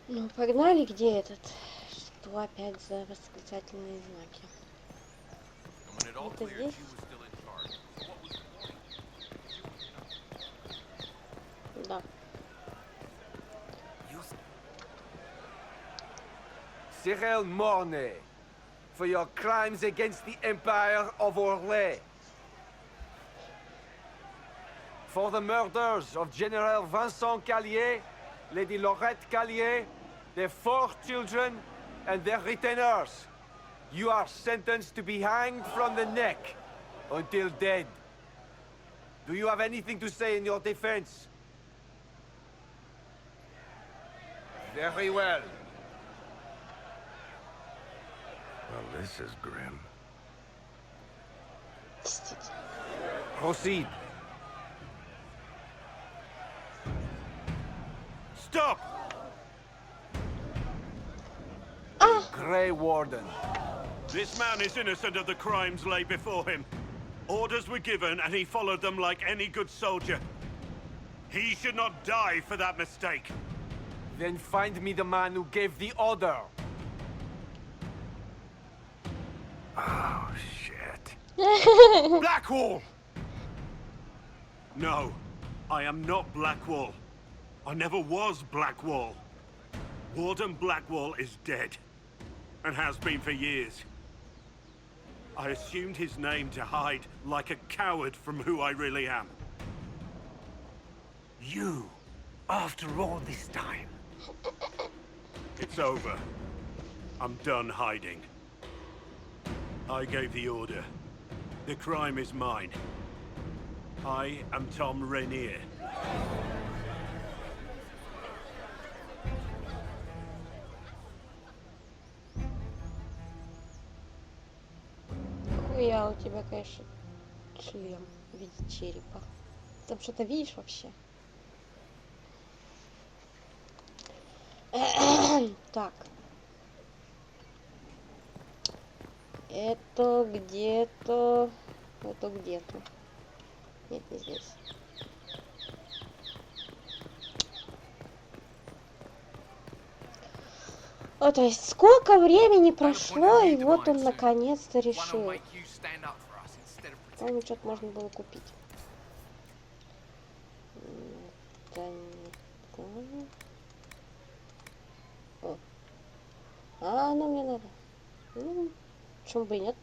Ну, погнали, где этот? Что опять за восклицательные знаки? Это здесь? Да. Cyril Mornay, for your crimes against the Empire of Orlais. For the murders of General Vincent Callier, Lady Laurette Callier, their 4 children, and their retainers. You are sentenced to be hanged from the neck until dead. Do you have anything to say in your defense? Very well. Well, this is grim. Proceed. Stop! Grey Warden. This man is innocent of the crimes laid before him. Orders were given and he followed them like any good soldier. He should not die for that mistake. Then find me the man who gave the order. Oh, shit. Blackwall! No, I am not Blackwall. I never was Blackwall. Warden Blackwall is dead, and has been for years. I assumed his name to hide like a coward from who I really am. You, after all this time. It's over. I'm done hiding. I gave the order. The crime is mine. I am Tom Rainier. Хуя у тебя, конечно, шлем в виде черепа. Там что-то видишь вообще? Так. Это где-то... Это где-то. Нет, не здесь. О, то есть сколько времени прошло, и вот он наконец-то решил. По-моему, что-то можно было купить. Это не то. О. А, ну мне надо. Ну, почему бы и нет?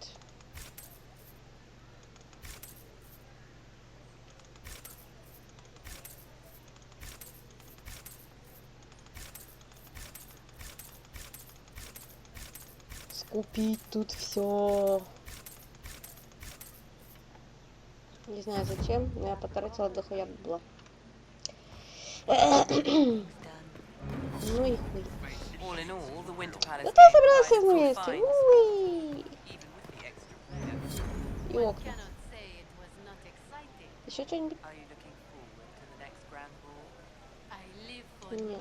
Скупить тут все. Не знаю зачем, но я потратила дохуя бабла. Ну и хуй. Да ты собралась все вместе. Уи. И окна. Еще что-нибудь? Нет.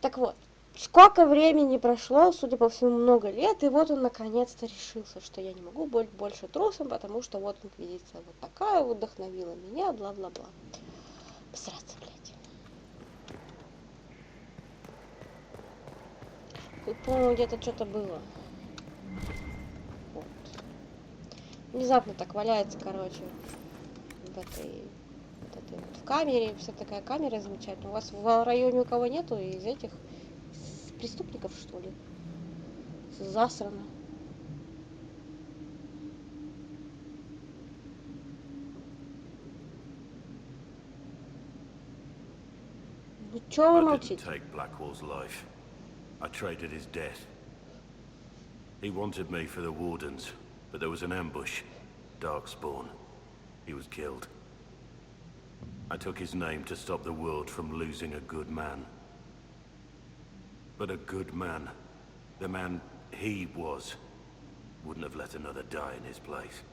Так вот, сколько времени прошло, судя по всему, много лет, и вот он наконец-то решился, что я не могу быть больше трусом, потому что вот Инквизиция вот такая, вдохновила меня, бла-бла-бла. Посраться, блядь. Тут, по-моему, где-то что-то было. Вот. Внезапно так валяется, короче, в камере, вся такая камера замечательная. У вас в районе у кого нету из этих преступников, что ли? Засрано. Ну чё вы молчите? I traded his death. He wanted me for the Wardens, but there was an ambush. Darkspawn. He was killed. I took his name to stop the world from losing a good man. But a good man, the man he was, wouldn't have let another die in his place.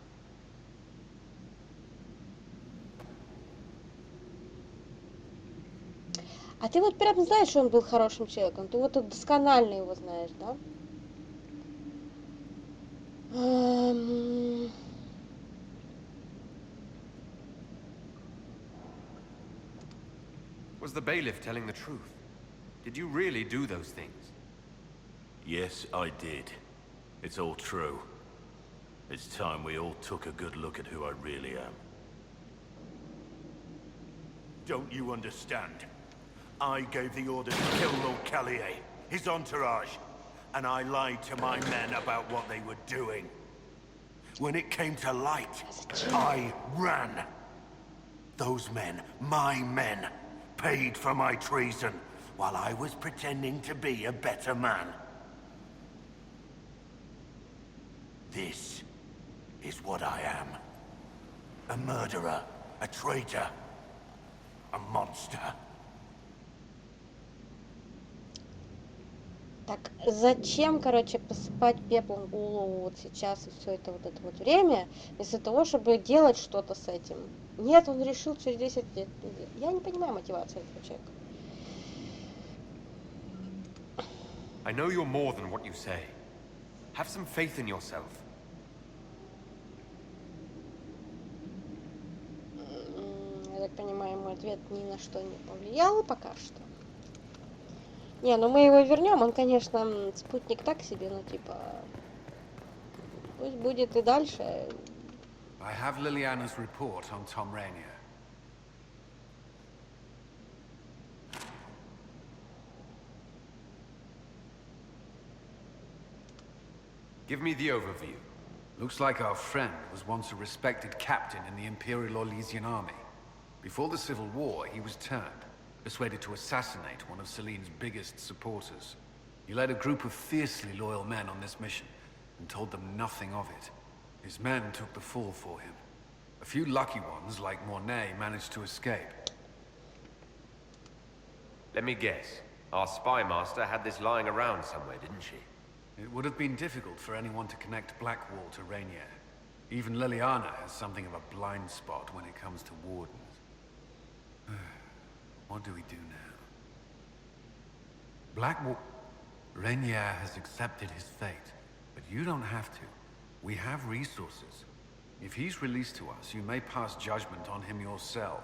А ты вот прям знаешь, что он был хорошим человеком? Ты вот досконально его знаешь, да? Was the bailiff telling the truth? Did you really do those things? Yes, I did. It's all true. It's time we all took a good look at who I really am. Don't you understand? I gave the order to kill Lord Callier, his entourage, and I lied to my men about what they were doing. When it came to light, I ran. Those men, my men, paid for my treason, while I was pretending to be a better man. This is what I am. A murderer, a traitor, a monster. Так, зачем, короче, посыпать пеплом голову вот сейчас и все это вот время, вместо того, чтобы делать что-то с этим? Нет, он решил через 10 лет. Я не понимаю мотивацию этого человека. I know you're more than what you say. Have some faith in yourself. Я так понимаю, мой ответ ни на что не повлиял пока что. Не, ну мы его вернем, он, конечно, спутник так себе, но типа, пусть будет и дальше. I have Liliana's report on Tom Rainier. Give me the overview. Looks like our friend was once a respected captain in the Imperial Orlesian army. Before the Civil War, he was turned, persuaded to assassinate one of Celine's biggest supporters. He led a group of fiercely loyal men on this mission, and told them nothing of it. His men took the fall for him. A few lucky ones, like Mornay, managed to escape. Let me guess. Our spy master had this lying around somewhere, didn't she? It would have been difficult for anyone to connect Blackwall to Rainier. Even Liliana has something of a blind spot when it comes to wardens. What do we do now? Blackwall... Rainier has accepted his fate, but you don't have to. We have resources. If he's released to us, you may pass judgment on him yourself.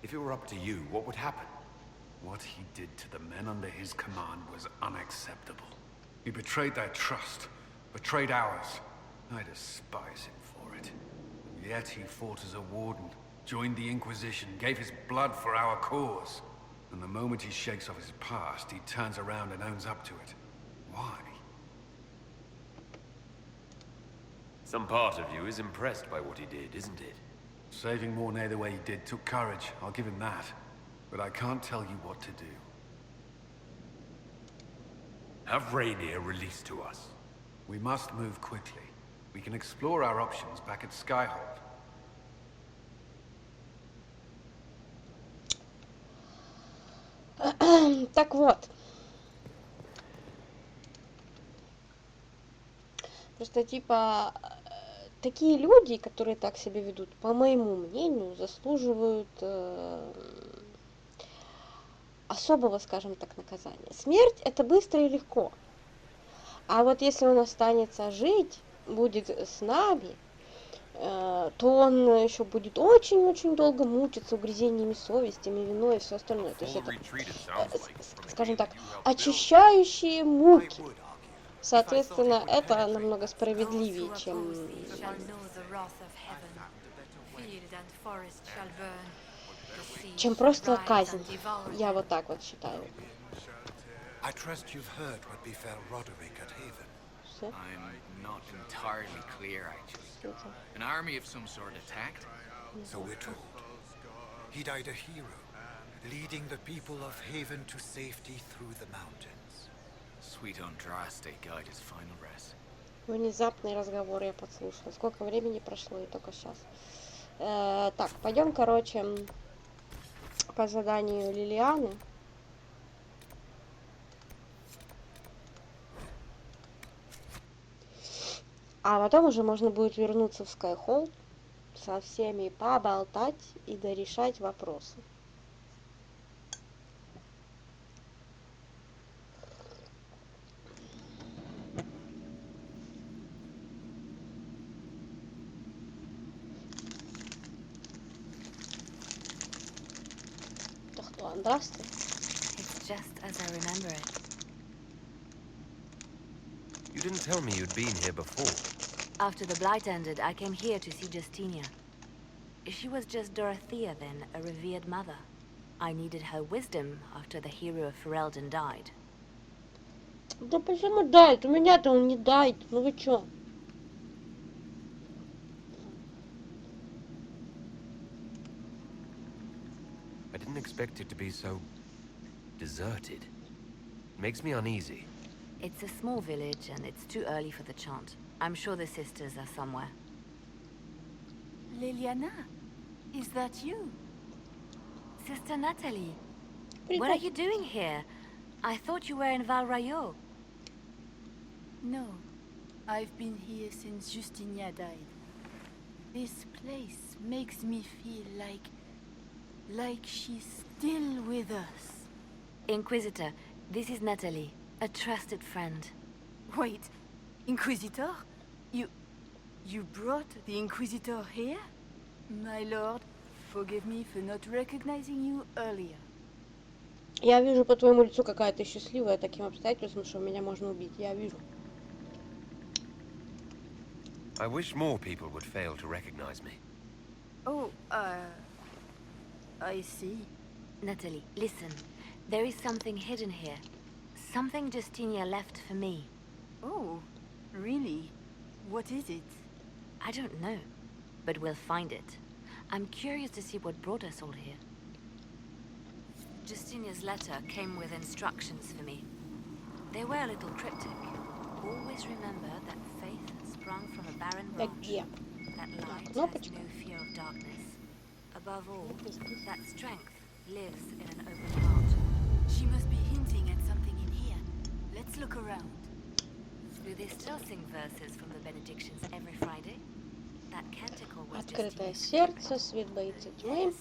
If it were up to you, what would happen? What he did to the men under his command was unacceptable. He betrayed their trust, betrayed ours. I despise him for it. Yet he fought as a warden, joined the Inquisition, gave his blood for our cause. And the moment he shakes off his past, he turns around and owns up to it. Why? Some part of you is impressed by what he did, isn't it? Saving Mornay the way he did took courage, I'll give him that. But I can't tell you what to do. Have Rainier released to us. We must move quickly. We can explore our options back at Skyhold. Так вот. Просто типа такие люди, которые так себя ведут, по моему мнению, заслуживают особого, скажем так, наказания. Смерть это быстро и легко. А вот если он останется жить, будет с нами, то он еще будет очень-очень долго мучиться угрызениями совестями, виной и все остальное. То есть это, скажем так, очищающие муки. Соответственно, это намного справедливее, чем просто казнь. Я вот так вот считаю. I trust you've heard what befell Roderick at Haven. I'm not entirely clear, actually. An army of some sort attacked? So we're told. He died a hero, leading the people of Haven to safety through the mountains. Sweet Andraste guide his final rest. Внезапный разговор я подслушала. Сколько времени прошло и только сейчас. Так, пойдем, короче, по заданию Лилианы. А потом уже можно будет вернуться в Скайхолл, со всеми поболтать и дорешать вопросы. здравствуй. It's just as I remember it. You didn't tell me you'd been here before. After the Blight ended, I came here to see Justinia. She was just Dorothea then, a revered mother. I needed her wisdom after the hero of Ferelden died. Да почему дает? У меня-то он не дает. Ну вы чё? I didn't expect it to be so deserted. It makes me uneasy. It's a small village and it's too early for the chant. I'm sure the sisters are somewhere. Liliana, is that you? Sister Natalie, what are you doing here? I thought you were in Val Rayo. No, I've been here since Justinia died. This place makes me feel like she's still with us. Inquisitor, this is Natalie, a trusted friend. Wait, Inquisitor? You brought the Inquisitor here? My lord, forgive me for not recognizing you earlier. Я вижу по твоему лицу, какая ты счастливая таким обстоятельством, что меня можно убить. Я вижу. I wish more people would fail to recognize me. Oh, I see. Natalie, listen. There is something hidden here. Something Justinia left for me. Oh, really? What is it? I don't know, but we'll find it. I'm curious to see what brought us all here. Justinia's letter came with instructions for me. They were a little cryptic. Always remember that faith sprung from a barren rock. That light has no fear of darkness. Above all, that strength lives in an open heart. She must be hinting at something in here. Let's look around. Do they still sing verses from the benedictions every Friday? That canticle was Открытое сердце, свет боится тьмы. Yes,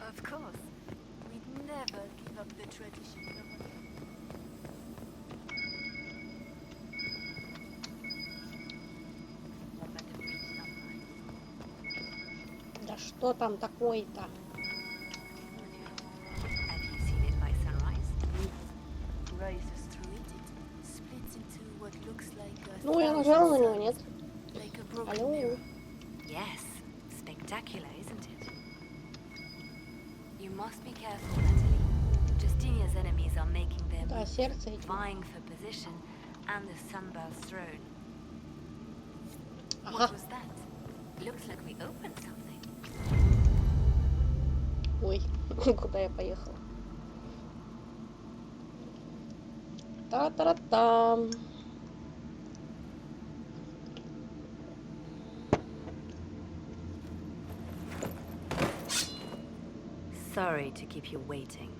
of course. We'd never give up the tradition. Да что там такое-то? Have you seen it by sunrise? Rises through it. It splits into what looks like a Ну, я нажала на него, нет? like a broken Алло. mirror. Yes, spectacular, isn't it? You must be careful, Natalie. Justinia's enemies are making their Да, move, сердце и тьма. vying for position and the Sunburst throne. Ага. What was that? Looks like we opened something. Ой, куда я поехала? Та-та-та-там. Sorry to keep you waiting.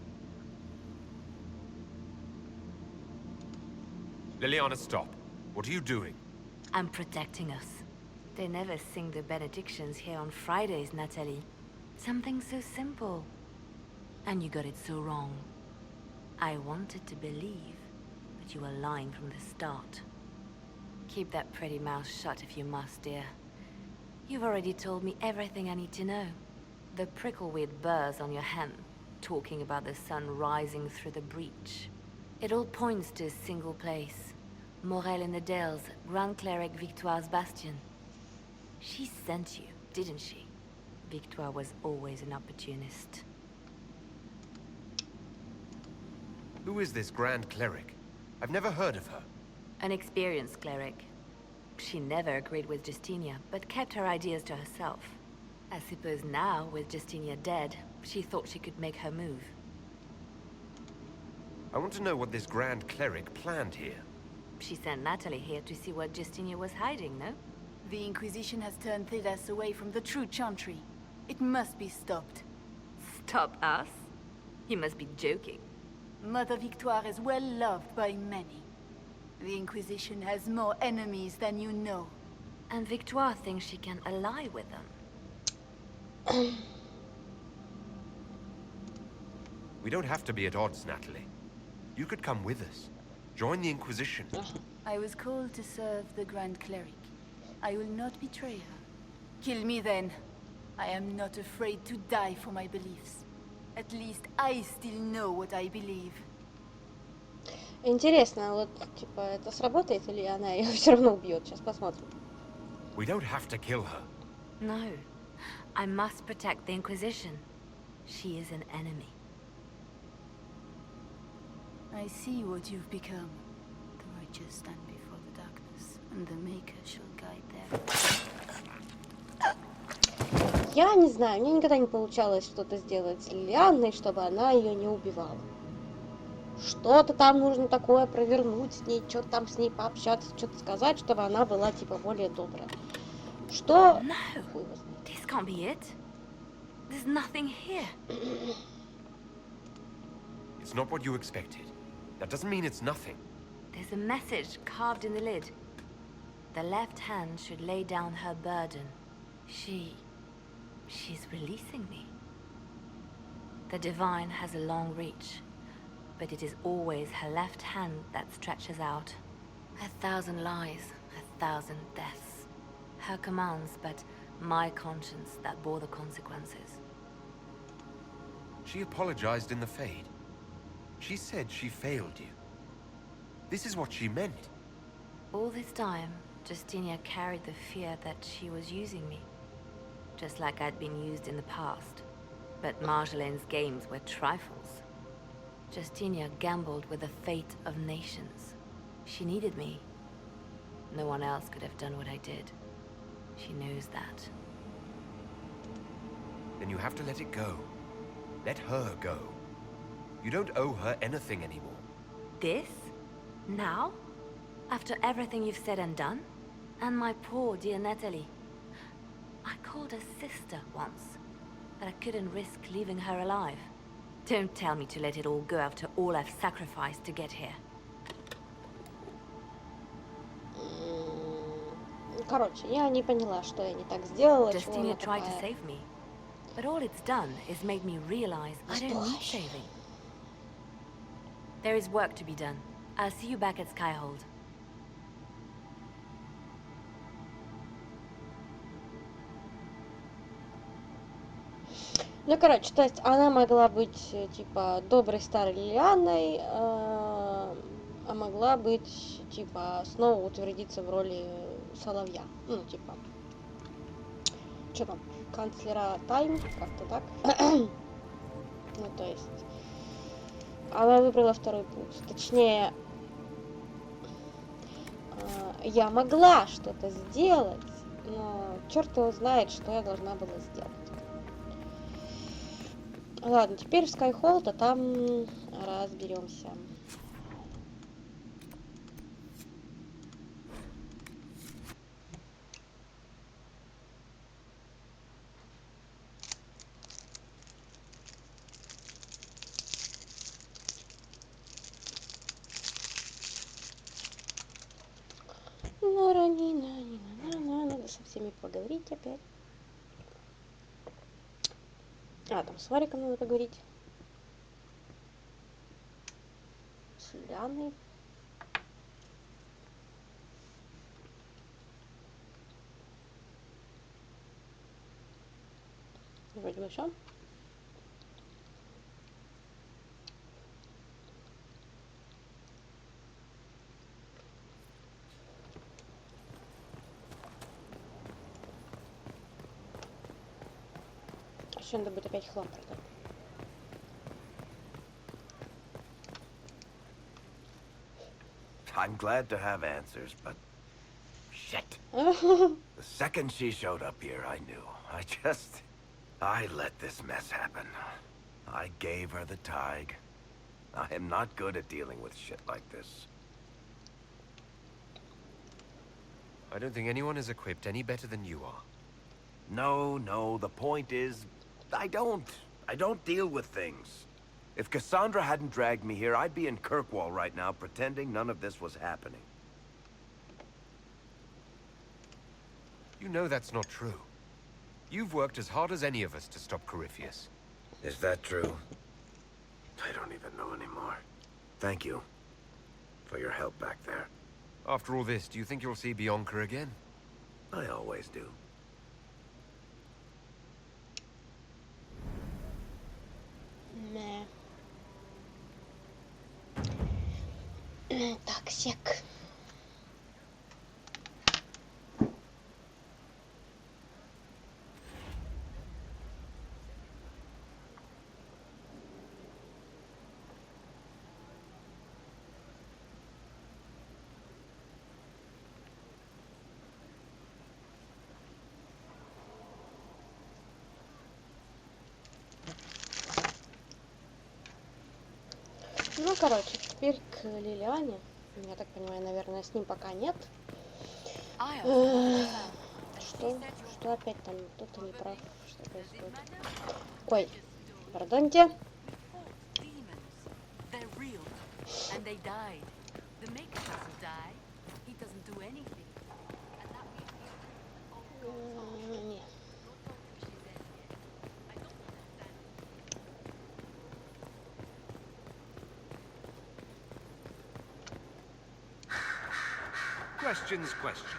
Liliana, stop. What are you doing? I'm protecting us. They never sing the benedictions here on Fridays, Natalie. Something so simple. And you got it so wrong. I wanted to believe, but you were lying from the start. Keep that pretty mouth shut if you must, dear. You've already told me everything I need to know. The prickleweed burrs on your hem, talking about the sun rising through the breach. It all points to a single place. Morel in the Dales, Grand Cleric Victoire's bastion. She sent you, didn't she? Victoire was always an opportunist. Who is this Grand Cleric? I've never heard of her. An experienced cleric. She never agreed with Justinia, but kept her ideas to herself. I suppose now, with Justinia dead, she thought she could make her move. I want to know what this Grand Cleric planned here. She sent Natalie here to see what Justinia was hiding, no? The Inquisition has turned Thedas away from the true chantry. It must be stopped. Stop us? You must be joking. Mother Victoire is well loved by many. The Inquisition has more enemies than you know. And Victoire thinks she can ally with them. We don't have to be at odds, Natalie. You could come with us. Join the Inquisition. I was called to serve the Grand Cleric. I will not betray her. Kill me then. I am not afraid to die for my beliefs. At least I still know what I believe. Интересно, вот, типа, это сработает или она ее все равно убьет? Сейчас посмотрим. We don't have to kill her. No. I must protect the Inquisition. She is an enemy. I see what you've become. The righteous stand before the darkness, and the Maker shall guide them. Я не знаю, мне никогда не получалось что-то сделать с Лилианной, чтобы она ее не убивала. Что-то там нужно такое провернуть с ней, что-то там с ней пообщаться, что-то сказать, чтобы она была, типа, более добрая. Что? No. Хуй его знает. This can't be it. There's nothing here. It's not what you expected. That doesn't mean it's nothing. There's a message carved in the lid. The left hand should lay down her burden. She's releasing me. The divine has a long reach, but it is always her left hand that stretches out. 1,000 lies, 1,000 deaths. Her commands, but my conscience that bore the consequences. She apologized in the Fade. She said she failed you. This is what she meant. All this time, Justinia carried the fear that she was using me. Just like I'd been used in the past. But Marjolaine's games were trifles. Justinia gambled with the fate of nations. She needed me. No one else could have done what I did. She knows that. Then you have to let it go. Let her go. You don't owe her anything anymore. This? Now? After everything you've said and done? And my poor dear Natalie. I called her sister once, but I couldn't risk leaving her alive. Don't tell me to let it all go after all I've sacrificed to get here. Короче, я не поняла, что я не так сделала, чего она Justinia tried to такая. save me, but all it's done is made me realize I don't need saving. There is work to be done. I'll see you back at Skyhold. Ну, короче, то есть она могла быть, типа, доброй старой Лилианной, а могла быть, типа, снова утвердиться в роли соловья. Ну, типа, что там, канцлера Тайм, как-то так. Ну, то есть, она выбрала второй путь. Точнее, я могла что-то сделать, но черт его знает, что я должна была сделать. Ладно, теперь в Skyhold, а там разберемся. Надо со всеми поговорить опять. А, там с Вариком надо поговорить. С Лианой. Вроде бы все. Еще надо будет опять хлам продать. I'm glad to have answers, but... Shit. The second she showed up here, I knew. I let this mess happen. I gave her the Tig. I am not good at dealing with shit like this. I don't think anyone is equipped any better than you are. No, the point is... I don't deal with things. If Cassandra hadn't dragged me here, I'd be in Kirkwall right now pretending none of this was happening. You know that's not true. You've worked as hard as any of us to stop Corypheus. Is that true? I don't even know anymore. Thank you for your help back there. After all this, do you think you'll see Bianca again? I always do. Так, сек. Ну, короче, теперь к Лилиане. Я так понимаю, наверное, с ним пока нет. Что опять там? Кто-то не прав. Что происходит? Ой, пардоньте. Нет. Questions.